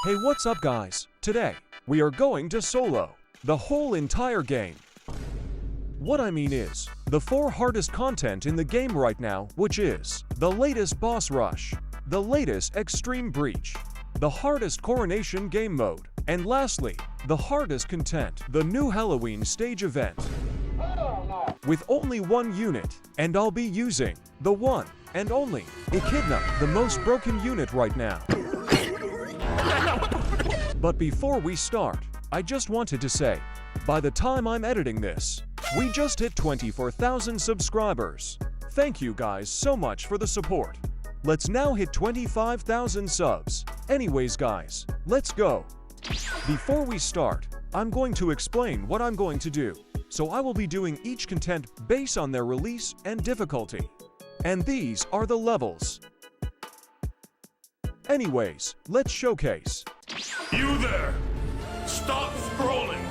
Hey, what's up guys? Today, we are going to solo the whole entire game. What I mean is, the 4 hardest content in the game right now, which is the latest boss rush, the latest extreme breach, the hardest coronation game mode, and lastly, the hardest content, the new Halloween stage event. With only one unit, and I'll be using the one and only Echidna, the most broken unit right now. But before we start, I just wanted to say, by the time I'm editing this, we just hit 24,000 subscribers. Thank you guys so much for the support. Let's now hit 25,000 subs. Anyways guys, let's go. Before we start, I'm going to explain what I'm going to do. So I will be doing each content based on their release and difficulty. And these are the levels. Anyways, let's showcase. You there! Stop scrolling!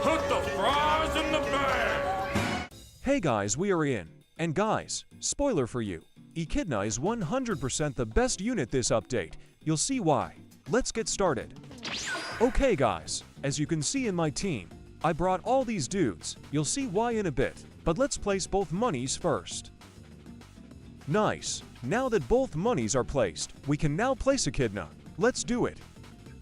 Put the fries in the bag! Hey guys, we are in. And guys, spoiler for you, Echidna is 100% the best unit this update. You'll see why. Let's get started. Okay guys, as you can see in my team, I brought all these dudes. You'll see why in a bit, but let's place both monies first. Nice. Now that both monies are placed, we can now place Akidna. Let's do it.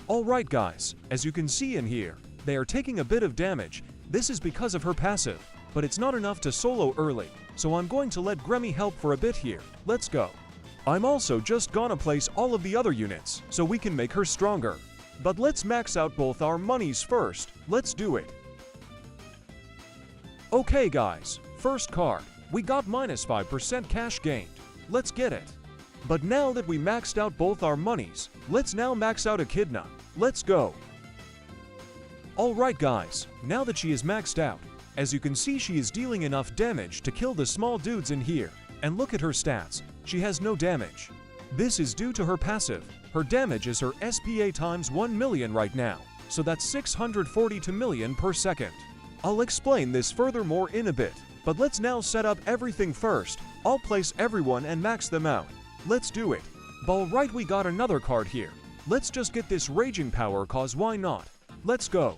Alright guys, as you can see in here, they are taking a bit of damage. This is because of her passive, but it's not enough to solo early, so I'm going to let Gremmy help for a bit here. Let's go. I'm also just gonna place all of the other units, so we can make her stronger. But let's max out both our monies first. Let's do it. Okay guys, first card. We got minus 5% cash gained. Let's get it. But now that we maxed out both our monies, let's now max out Akidna. Let's go. Alright guys, now that she is maxed out, as you can see she is dealing enough damage to kill the small dudes in here. And look at her stats, she has no damage. This is due to her passive. Her damage is her SPA times 1 million right now, so that's 642 million per second. I'll explain this furthermore in a bit, but let's now set up everything first. I'll place everyone and max them out. Let's do it. Alright, we got another card here. Let's just get this raging power, cause why not? Let's go.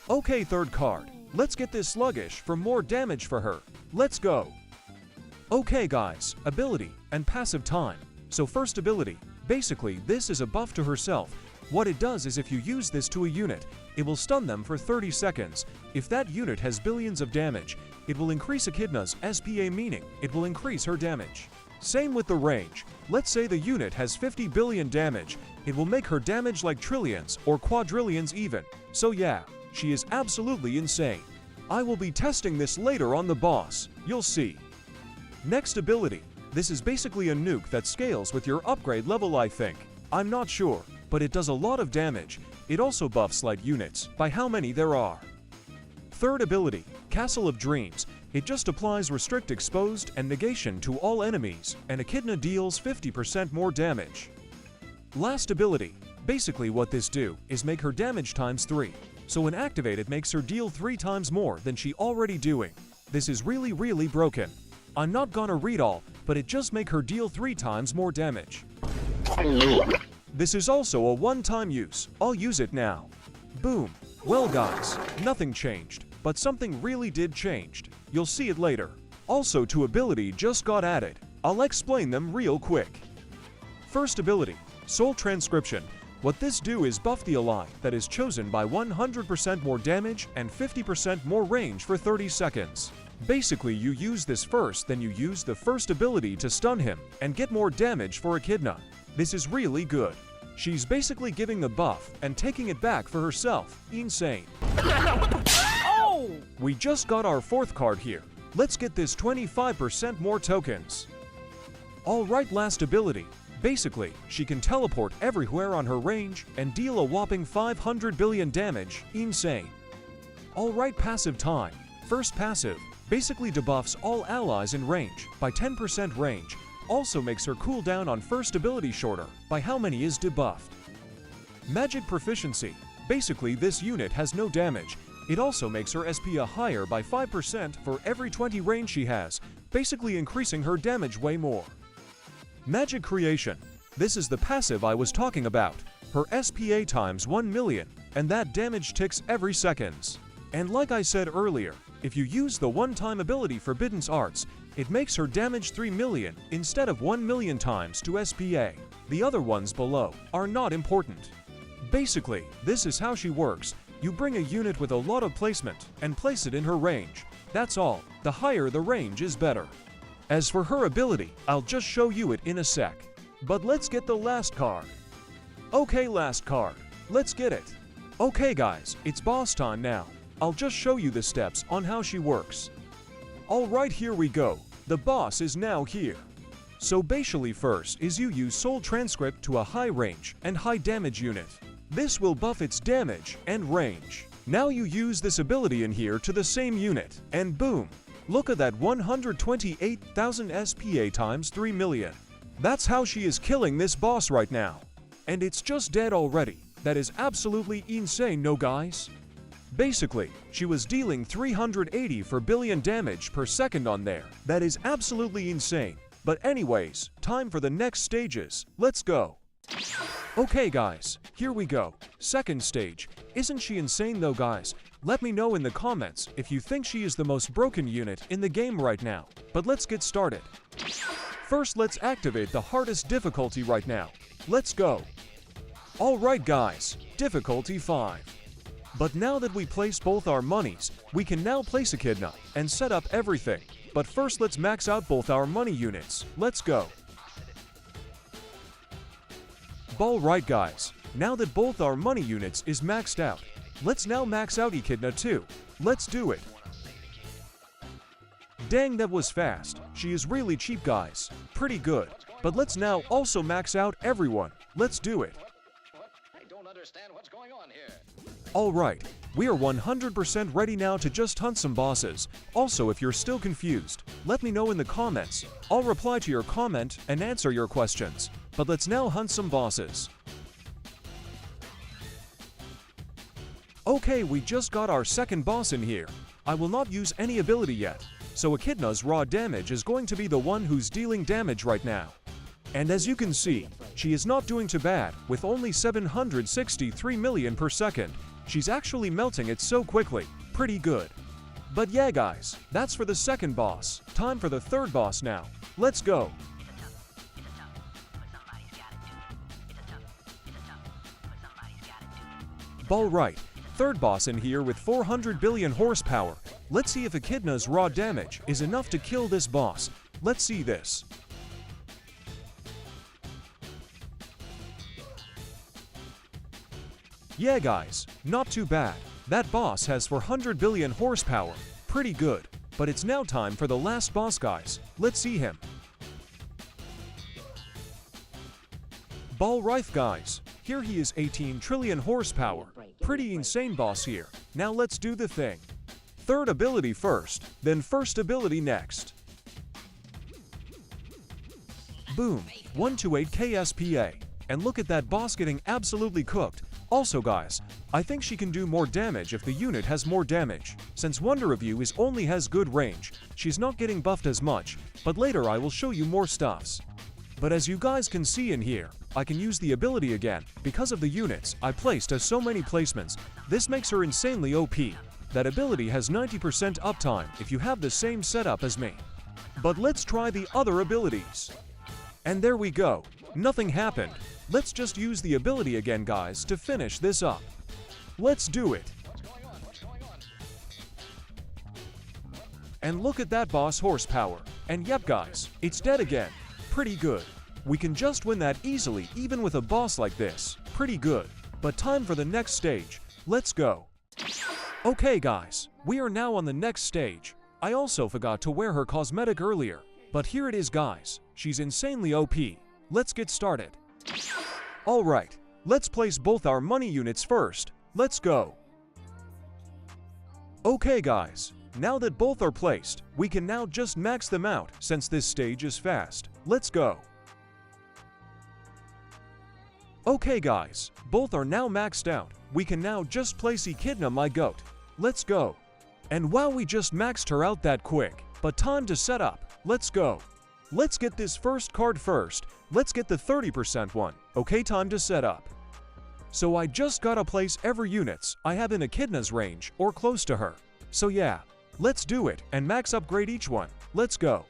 Okay, third card. Let's get this sluggish for more damage for her. Let's go. Okay guys, ability and passive time. So first ability, basically this is a buff to herself. What it does is if you use this to a unit, it will stun them for 30 seconds. If that unit has billions of damage, it will increase Echidna's SPA, meaning it will increase her damage. Same with the range. Let's say the unit has 50 billion damage, it will make her damage like trillions or quadrillions even. So yeah, she is absolutely insane. I will be testing this later on the boss, you'll see. Next ability. This is basically a nuke that scales with your upgrade level, I think. I'm not sure, but it does a lot of damage. It also buffs light units by how many there are. Third ability, Castle of Dreams. It just applies restrict exposed and negation to all enemies, and Echidna deals 50% more damage. Last ability, basically what this do is make her damage times 3. So when activated makes her deal 3 times more than she already doing. This is really broken. I'm not gonna read all, but it just make her deal 3 times more damage. This is also a one-time use. I'll use it now. Boom. Well guys, nothing changed, but something really did changed. You'll see it later. Also, 2 ability just got added. I'll explain them real quick. First ability, Soul Transcription. What this do is buff the ally that is chosen by 100% more damage and 50% more range for 30 seconds. Basically, you use this first, then you use the first ability to stun him and get more damage for Akidna. This is really good. She's basically giving the buff and taking it back for herself. Insane. Oh! We just got our 4th card here. Let's get this 25% more tokens. Alright, last ability. Basically, she can teleport everywhere on her range and deal a whopping 500 billion damage. Insane. Alright, passive time. First passive. Basically debuffs all allies in range by 10% range. Also makes her cooldown on first ability shorter by how many is debuffed. Magic Proficiency. Basically this unit has no damage. It also makes her SPA higher by 5% for every 20 range she has, basically increasing her damage way more. Magic Creation. This is the passive I was talking about. Her SPA times 1 million, and that damage ticks every seconds. And like I said earlier, if you use the one-time ability Forbidden's Arts, it makes her damage 3 million instead of 1 million times to SPA. The other ones below are not important. Basically, this is how she works. You bring a unit with a lot of placement and place it in her range. That's all. The higher the range is better. As for her ability, I'll just show you it in a sec. But let's get the last card. Okay, last card. Let's get it. Okay guys, it's boss time now. I'll just show you the steps on how she works. Alright, here we go. The boss is now here. So basically first is you use Soul Transcript to a high range and high damage unit. This will buff its damage and range. Now you use this ability in here to the same unit, and boom! Look at that 128,000 SPA times 3 million. That's how she is killing this boss right now. And it's just dead already. That is absolutely insane, no guys? Basically, she was dealing 384 billion damage per second on there. That is absolutely insane. But anyways, time for the next stages. Let's go. Okay guys, here we go. Second stage. Isn't she insane though guys? Let me know in the comments if you think she is the most broken unit in the game right now. But let's get started. First, let's activate the hardest difficulty right now. Let's go. Alright guys, difficulty 5. But now that we place both our monies, we can now place Akidna and set up everything. But first let's max out both our money units. Let's go. Alright guys, now that both our money units is maxed out, let's now max out Echidna too. Let's do it. Dang, that was fast. She is really cheap guys. Pretty good. But let's now also max out everyone. Let's do it. I don't understand what's going on here. Alright, we are 100% ready now to just hunt some bosses. Also, if you're still confused, let me know in the comments. I'll reply to your comment and answer your questions. But let's now hunt some bosses. Okay, we just got our second boss in here. I will not use any ability yet, so Echidna's raw damage is going to be the one who's dealing damage right now. And as you can see, she is not doing too bad, with only 763 million per second. She's actually melting it so quickly. Pretty good. But yeah guys, that's for the second boss. Time for the third boss now. Let's go. Alright, third boss in here with 400 billion horsepower. Let's see if Echidna's raw damage is enough to kill this boss. Let's see this. Yeah guys, not too bad. That boss has 400 billion horsepower. Pretty good. But it's now time for the last boss guys. Let's see him. Alright guys, here he is 18 trillion horsepower. Pretty insane boss here. Now let's do the thing. Third ability first, then first ability next. Boom, 128k SPA. And look at that boss getting absolutely cooked. Also guys, I think she can do more damage if the unit has more damage. Since Wonder Review only has good range, she's not getting buffed as much, but later I will show you more stuffs. But as you guys can see in here, I can use the ability again. Because of the units I placed as so many placements, this makes her insanely OP. That ability has 90% uptime if you have the same setup as me. But let's try the other abilities. And there we go. Nothing happened. Let's just use the ability again guys to finish this up. Let's do it. And look at that boss horsepower. And yep guys, it's dead again. Pretty good. We can just win that easily even with a boss like this. Pretty good. But time for the next stage. Let's go. Okay guys, we are now on the next stage. I also forgot to wear her cosmetic earlier. But here it is guys. She's insanely OP. Let's get started. Alright, let's place both our money units first. Let's go. Okay guys, now that both are placed, we can now just max them out since this stage is fast. Let's go. Okay guys, both are now maxed out. We can now just place Echidna, my goat. Let's go. And wow, we just maxed her out that quick. But time to set up. Let's go. Let's get this first card first. Let's get the 30% one. Okay, time to set up. So I just gotta place every units I have in Akidna's range or close to her. So yeah, let's do it and max upgrade each one. Let's go.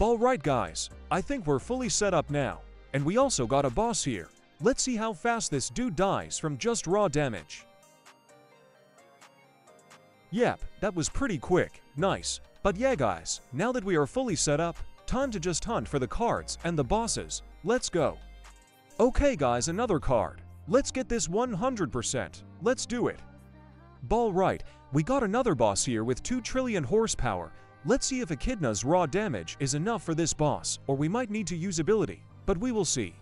Alright guys, I think we're fully set up now. And we also got a boss here. Let's see how fast this dude dies from just raw damage. Yep, that was pretty quick. Nice. But yeah guys, now that we are fully set up, time to just hunt for the cards and the bosses. Let's go. Okay guys, another card. Let's get this 100%. Let's do it. Alright, we got another boss here with 2 trillion horsepower. Let's see if Akidna's raw damage is enough for this boss, or we might need to use ability, but we will see.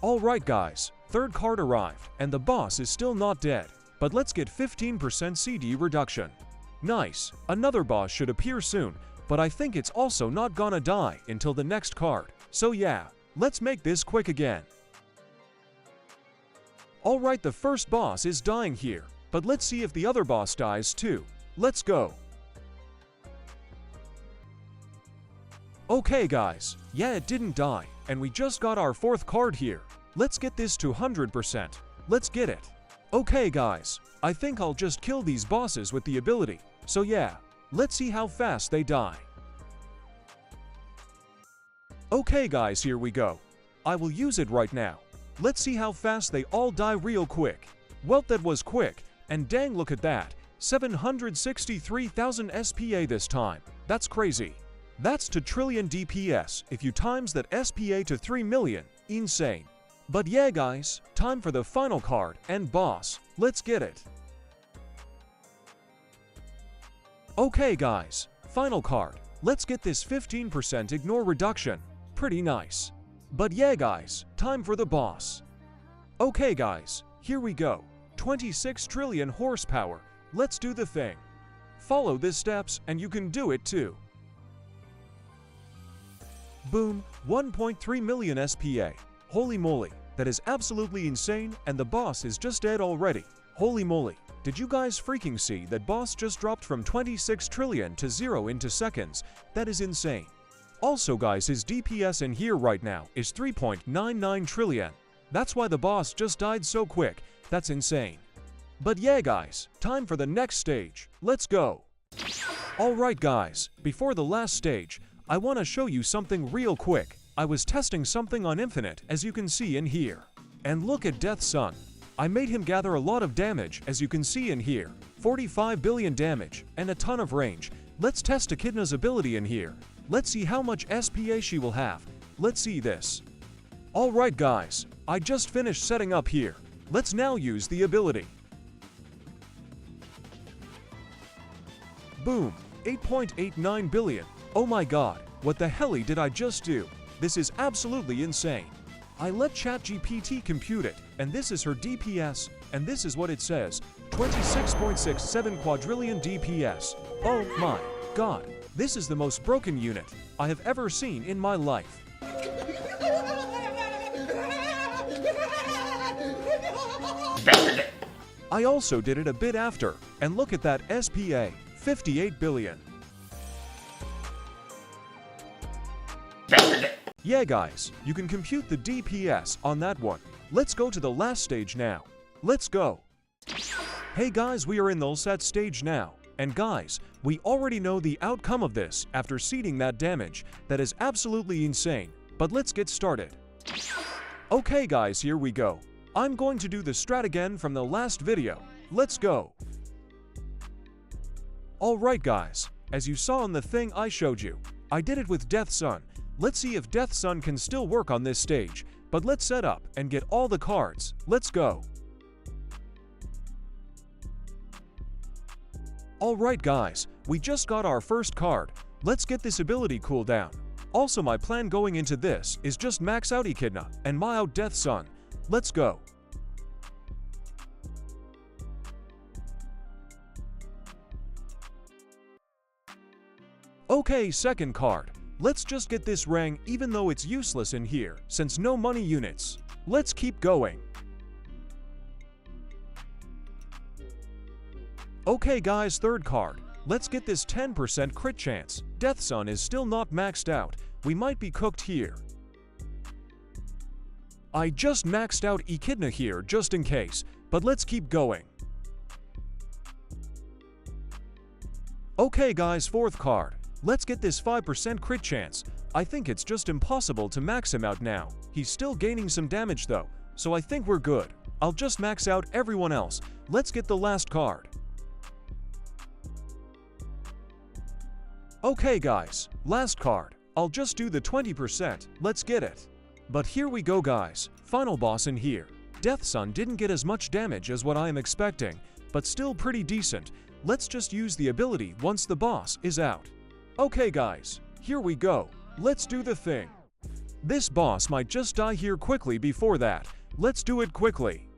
Alright guys, third card arrived, and the boss is still not dead, but let's get 15% CD reduction. Nice, another boss should appear soon, but I think it's also not gonna die until the next card, so yeah, let's make this quick again. Alright, the first boss is dying here, but let's see if the other boss dies too. Let's go. Okay guys, yeah, it didn't die, and we just got our fourth card here. Let's get this to 100%. Let's get it. Okay guys, I think I'll just kill these bosses with the ability. So yeah, let's see how fast they die. Okay guys, here we go. I will use it right now. Let's see how fast they all die real quick. Well, that was quick, and dang, look at that. 763,000 SPA this time. That's crazy. That's 2 trillion DPS if you times that SPA to 3 million. Insane. But yeah guys, time for the final card and boss. Let's get it. Okay guys, final card. Let's get this 15% ignore reduction. Pretty nice. But yeah guys, time for the boss. Okay guys, here we go. 26 trillion horsepower. Let's do the thing. Follow these steps and you can do it too. Boom, 1.3 million SPA. Holy moly, that is absolutely insane, and the boss is just dead already. Holy moly, did you guys freaking see that boss just dropped from 26 trillion to 0 into seconds? That is insane. Also guys, his DPS in here right now is 3.99 trillion. That's why the boss just died so quick. That's insane. But yeah guys, time for the next stage. Let's go. Alright guys, before the last stage, I want to show you something real quick. I was testing something on Infinite, as you can see in here. And look at Death's Son. I made him gather a lot of damage, as you can see in here. 45 billion damage, and a ton of range. Let's test Akidna's ability in here. Let's see how much SPA she will have. Let's see this. Alright guys, I just finished setting up here. Let's now use the ability. Boom, 8.89 billion. Oh my god, what the hell did I just do? This is absolutely insane. I let ChatGPT compute it, and this is her DPS, and this is what it says. 26.67 quadrillion DPS. Oh my god, this is the most broken unit I have ever seen in my life. I also did it a bit after, and look at that SPA, 58 billion. Yeah guys, you can compute the DPS on that one. Let's go to the last stage now. Let's go. Hey guys, we are in the set stage now. And guys, we already know the outcome of this after seeding that damage. That is absolutely insane. But let's get started. Okay guys, here we go. I'm going to do the strat again from the last video. Let's go. Alright guys, as you saw in the thing I showed you, I did it with Death's Son. Let's see if Death's Son can still work on this stage, but let's set up and get all the cards. Let's go. Alright guys, we just got our first card. Let's get this ability cooldown. Also, my plan going into this is just max out Echidna and my out Death's Son. Let's go. Okay, second card. Let's just get this rang even though it's useless in here since no money units. Let's keep going. Okay guys, third card. Let's get this 10% crit chance. Death Sun is still not maxed out. We might be cooked here. I just maxed out Echidna here just in case, but let's keep going. Okay guys, fourth card. Let's get this 5% crit chance. I think it's just impossible to max him out now. He's still gaining some damage though, so I think we're good. I'll just max out everyone else. Let's get the last card. Okay guys, last card. I'll just do the 20%. Let's get it. But here we go guys, final boss in here. Death Sun didn't get as much damage as what I am expecting, but still pretty decent. Let's just use the ability once the boss is out. Okay guys, here we go. Let's do the thing. This boss might just die here quickly before that. Let's do it quickly.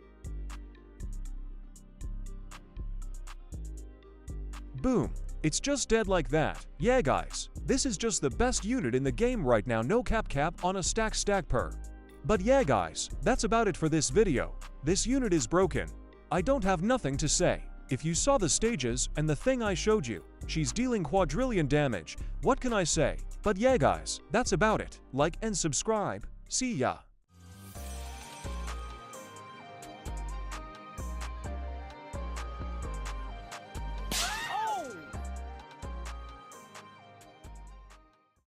Boom. It's just dead like that. Yeah guys, this is just the best unit in the game right now, no cap on a stack per. But yeah guys, that's about it for this video. This unit is broken. I don't have nothing to say. If you saw the stages and the thing I showed you, she's dealing quadrillion damage. What can I say? But yeah guys, that's about it. Like and subscribe. See ya.